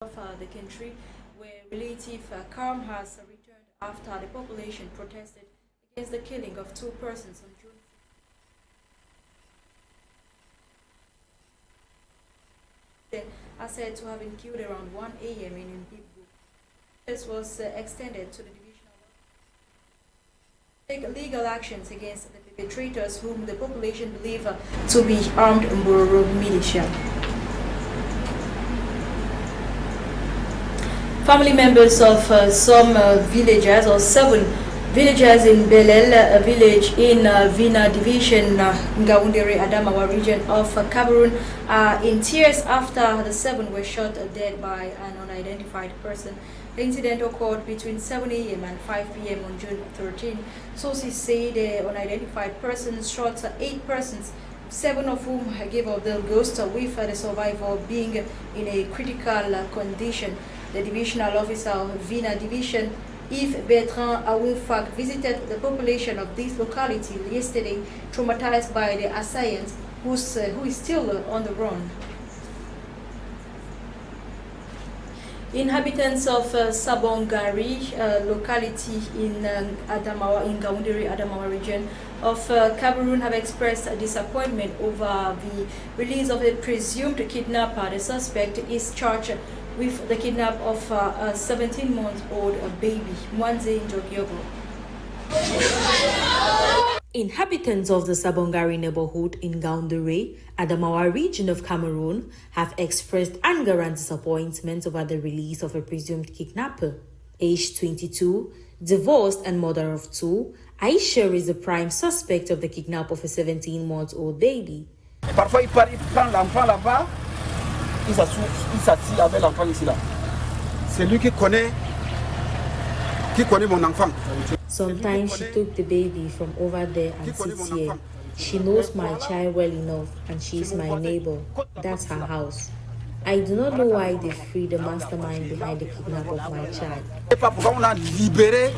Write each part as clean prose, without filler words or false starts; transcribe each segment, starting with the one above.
of the country, where relative calm has returned after the population protested against the killing of two persons on June. Are said to have been killed around 1 a.m. in Nsungkikang. This was extended to the divisional take legal actions against the perpetrators, whom the population believe to be armed Mboro militia. Family members of some villagers, or 7 villagers in Belel, a village in Vina Division, Ngaoundere, Adamawa region of Cameroon, are in tears after the 7 were shot dead by an unidentified person. The incident occurred between 7 a.m. and 5 p.m. on June 13. Sources say the unidentified person shot 8 persons, 7 of whom gave up their ghost, with the survivor being in a critical condition. The divisional officer of Vina Division, Yves Bertrand Awunfak, visited the population of this locality yesterday, traumatized by the assailant, who is still on the run. Inhabitants of Sabongari locality in Adamawa, in Ngaoundere, Adamawa region of Cameroon, have expressed disappointment over the release of a presumed kidnapper. The suspect is charged with the kidnap of a 17-month-old baby, Mwanze Njogyogo. Inhabitants of the Sabongari neighborhood in Ngaoundere, Adamawa region of Cameroon, have expressed anger and disappointment over the release of a presumed kidnapper. Aged 22, divorced and mother of 2, Aisha is the prime suspect of the kidnap of a 17-month-old baby. Parfois, il prend l'enfant là-bas, il s'assit avec l'enfant ici là. C'est lui qui connaît mon enfant. Sometimes she took the baby from over there and sits here. She knows my child well enough, and she is my neighbor. That's her house. I do not know why they freed the mastermind behind the kidnap of my child. Pourquoi on a libéré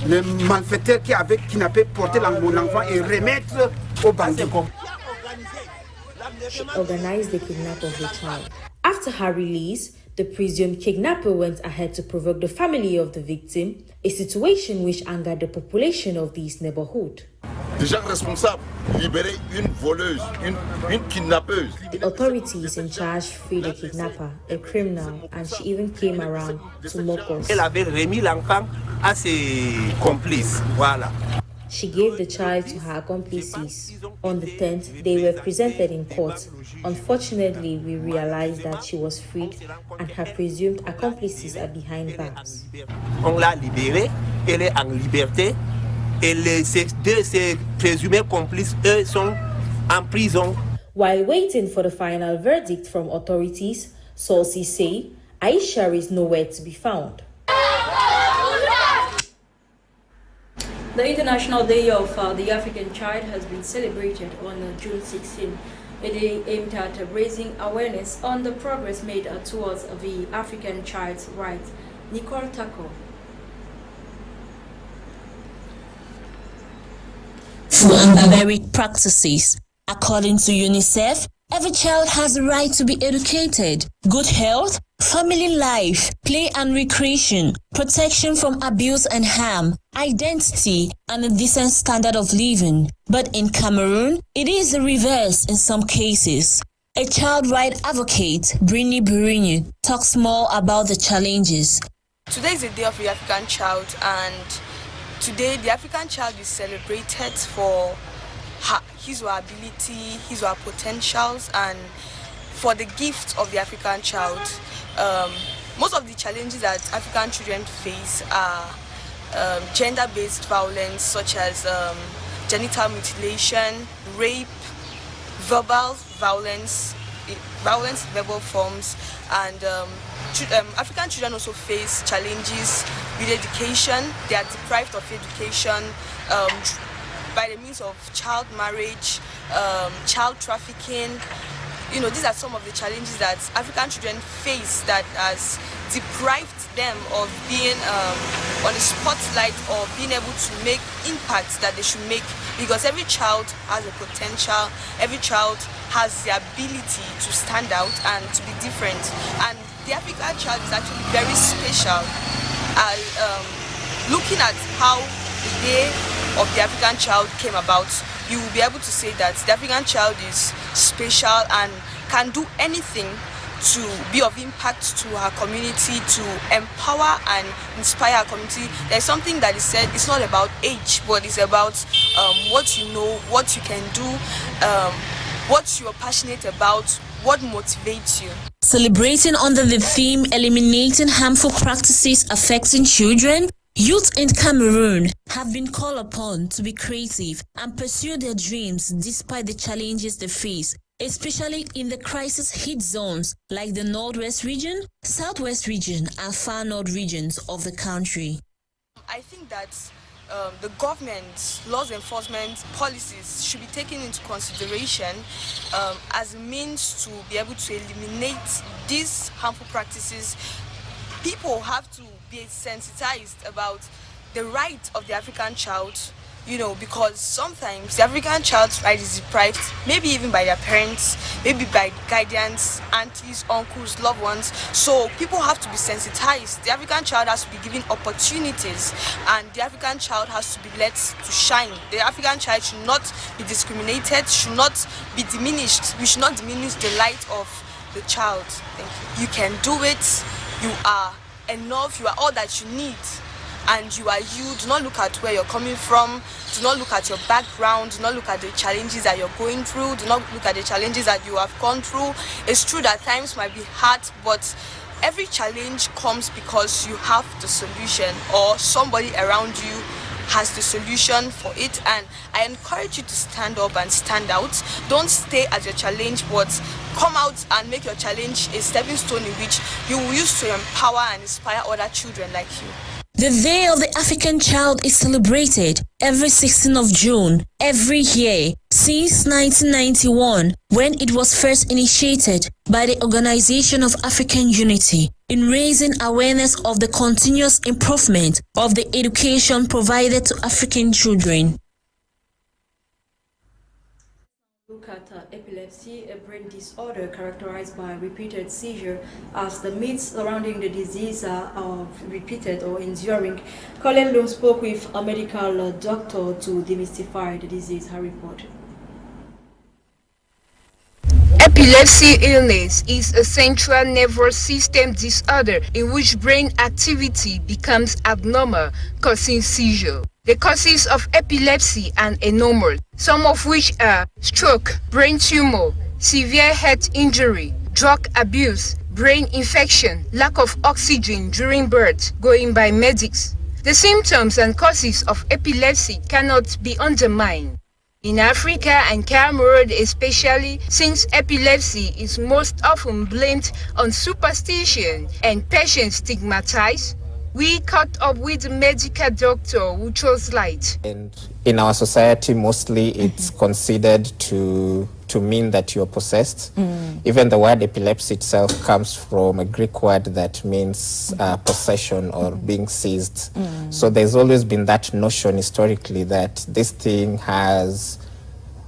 les malfaiteurs qui avaient kidnappé, porté mon enfant et remettre aux bandits. She organized the kidnap of the child. After her release, the presumed kidnapper went ahead to provoke the family of the victim, a situation which angered the population of this neighborhood. Les gens responsables libérer une voleuse, une kidnappeuse. The authorities in charge freed the kidnapper, a criminal, and she even came around to mock us. Elle avait remis l'enfant à ses complices. Voilà. She gave the child to her accomplices. On the 10th, they were presented in court. Unfortunately, we realized that she was freed and her presumed accomplices are behind bars. On l'a libérée, elle est en liberté, et ses présumés complices, eux, sont en prison. While waiting for the final verdict from authorities, sources say Aisha is nowhere to be found. The International Day of the African Child has been celebrated on June 16, a day aimed at raising awareness on the progress made towards the African child's rights. Nicole Tako. Through barbaric practices, according to UNICEF, every child has the right to be educated, good health, family life, play and recreation, protection from abuse and harm, identity, and a decent standard of living. But in Cameroon, it is the reverse in some cases. A child rights advocate, Brini Burini, talks more about the challenges. Today is the Day of the African Child, and today the African child is celebrated for his or her ability, his or her potentials, and for the gift of the African child. Most of the challenges that African children face are gender-based violence, such as genital mutilation, rape, verbal violence, verbal forms, and African children also face challenges with education. They are deprived of education by the means of child marriage, child trafficking. These are some of the challenges that African children face that has deprived them of being on the spotlight or being able to make impacts that they should make, because every child has a potential, every child has the ability to stand out and to be different, and the African child is actually very special. Looking at how the day of the African child came about, you will be able to say that the African child is special and can do anything to be of impact to our community, to empower and inspire our community. There's something that is said, it's not about age, but it's about what you know, what you can do, what you're passionate about, what motivates you. Celebrating under the theme Eliminating Harmful Practices Affecting Children, youth in Cameroon have been called upon to be creative and pursue their dreams despite the challenges they face, especially in the crisis-hit zones like the Northwest region, Southwest region, and Far North regions of the country. I think that the government's laws enforcement policies should be taken into consideration as a means to be able to eliminate these harmful practices. People have to be sensitized about the right of the African child, you know, because sometimes the African child's right is deprived, maybe even by their parents, maybe by guardians, aunties, uncles, loved ones. So people have to be sensitized. The African child has to be given opportunities, and the African child has to be let to shine. The African child should not be discriminated, should not be diminished. We should not diminish the light of the child. Thank you. You can do it. You are enough. You are all that you need. And you are you. Do not look at where you're coming from. Do not look at your background. Do not look at the challenges that you're going through. Do not look at the challenges that you have gone through. It's true that times might be hard, but every challenge comes because you have the solution, or somebody around you has the solution for it. And I encourage you to stand up and stand out. Don't stay at your challenge, but come out and make your challenge a stepping stone in which you will use to empower and inspire other children like you. The Day of the African Child is celebrated every 16th of June every year since 1991, when it was first initiated by the Organization of African Unity in raising awareness of the continuous improvement of the education provided to African children. Look at epilepsy, a brain disorder characterized by repeated seizure, as the myths surrounding the disease are repeated or enduring. Colin Loom spoke with a medical doctor to demystify the disease. Her report. Epilepsy illness is a central nervous system disorder in which brain activity becomes abnormal, causing seizure. The causes of epilepsy are enormous, some of which are stroke, brain tumor, severe head injury, drug abuse, brain infection, lack of oxygen during birth, going by medics. The symptoms and causes of epilepsy cannot be undermined. In Africa and Cameroon especially, since epilepsy is most often blamed on superstition and patients stigmatized, we caught up with a medical doctor who chose light. And in our society, mostly it's considered to mean that you're possessed. Even the word epilepsy itself comes from a Greek word that means possession or being seized. So there's always been that notion historically that this thing has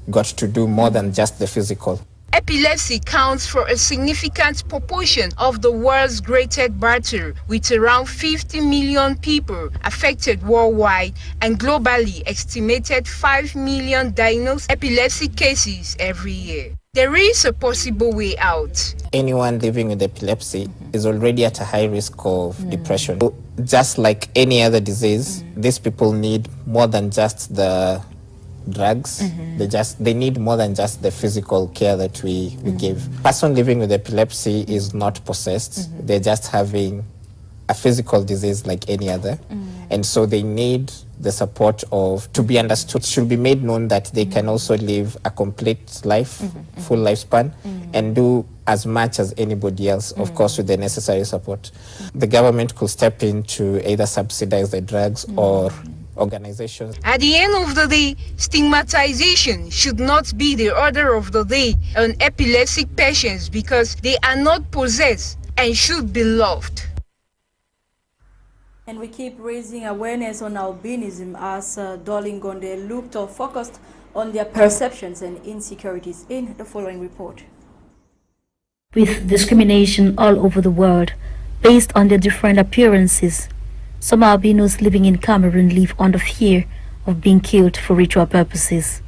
got to do more than just the physical. Epilepsy counts for a significant proportion of the world's greatest battle, with around 50 million people affected worldwide and globally estimated 5 million diagnosed epilepsy cases every year. There is a possible way out. Anyone living with epilepsy is already at a high risk of depression. So just like any other disease, these people need more than just the drugs. They need more than just the physical care that we give. Person living with epilepsy is not possessed. They're just having a physical disease like any other. And so they need the support to be understood. It should be made known that they can also live a complete life, full lifespan, and do as much as anybody else, of course, with the necessary support. The government could step in to either subsidize the drugs or organizations. At the end of the day, stigmatization should not be the order of the day on epileptic patients, because they are not possessed and should be loved. And we keep raising awareness on albinism as Dolingonde looked or focused on their perceptions and insecurities in the following report. with discrimination all over the world based on their different appearances. Some albinos living in Cameroon live under fear of being killed for ritual purposes.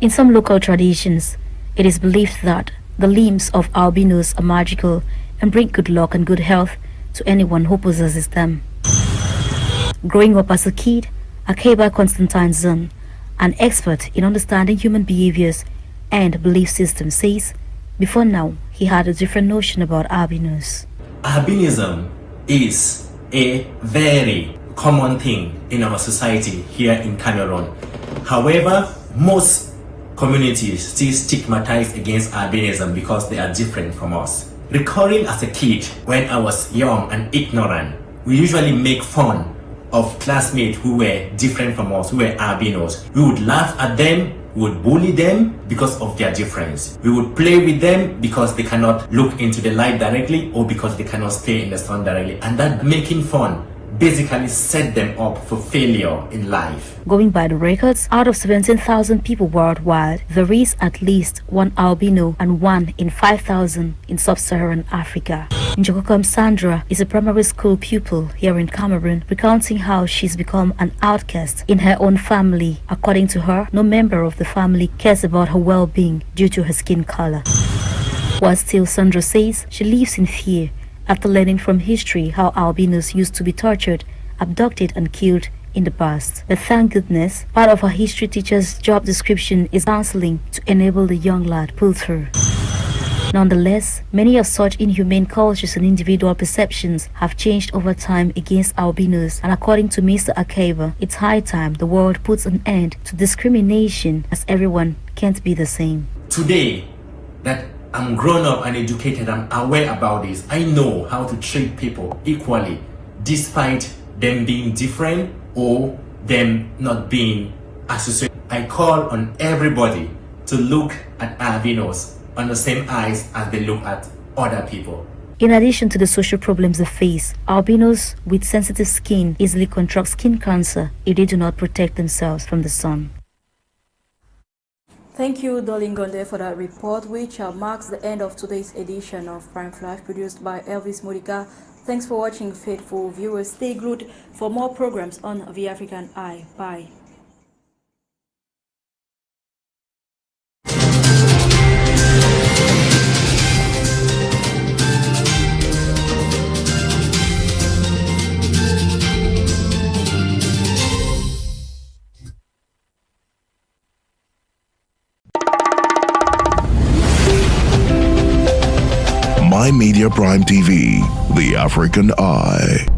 In some local traditions, it is believed that the limbs of albinos are magical and bring good luck and good health to anyone who possesses them. Growing up as a kid, Akeba Constantine's son, an expert in understanding human behaviors and belief systems, says before now he had a different notion about albinos. Albinism is a very common thing in our society here in Cameroon. However, most communities still stigmatize against albinism because they are different from us. Recalling as a kid, when I was young and ignorant, we usually make fun of classmates who were different from us, who were albinos. We would laugh at them, we would bully them because of their difference. We would play with them because they cannot look into the light directly or because they cannot stay in the sun directly. And that making fun basically set them up for failure in life. Going by the records, out of 17,000 people worldwide, there is at least one albino and 1 in 5,000 in sub-Saharan Africa. Nsungkikang Sandra is a primary school pupil here in Cameroon, recounting how she's become an outcast in her own family. According to her, no member of the family cares about her well-being due to her skin color. While still, Sandra says she lives in fear after learning from history how albinos used to be tortured, abducted and killed in the past. But thank goodness, part of her history teacher's job description is counseling to enable the young lad pull through. Nonetheless, many of such inhumane cultures and individual perceptions have changed over time against albinos, and according to Mr. Akeba, it's high time the world puts an end to discrimination, as everyone can't be the same. Today, that I'm grown up and educated, I'm aware about this. I know how to treat people equally, despite them being different or them not being associated. I call on everybody to look at albinos on the same eyes as they look at other people. In addition to the social problems they face, albinos with sensitive skin easily contract skin cancer if they do not protect themselves from the sun. Thank you, Darling Gonde, for that report, which marks the end of today's edition of Prime Flash, produced by Elvis Modika. Thanks for watching, faithful viewers. Stay glued for more programs on The African Eye. Bye. My Media Prime TV, The African Eye.